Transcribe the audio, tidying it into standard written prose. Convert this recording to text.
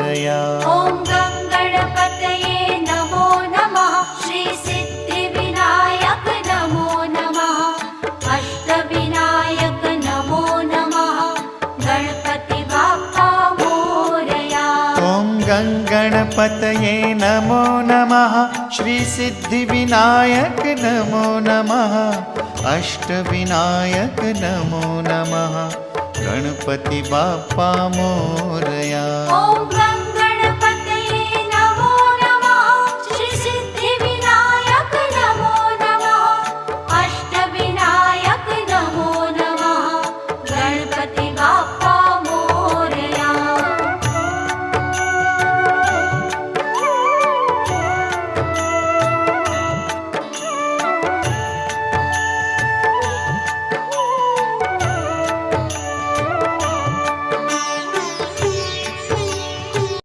ॐ गणपतये नमो नमः श्री सिद्धिविनायक नमो नमः अष्टविनायक नमो नमः गणपति बाप्पा मोरया। ॐ गणपतये नमो नमः श्री सिद्धिविनायक नमो नमः अष्टविनायक नमो नमः गणपति बाप्पा मोरया। ॐ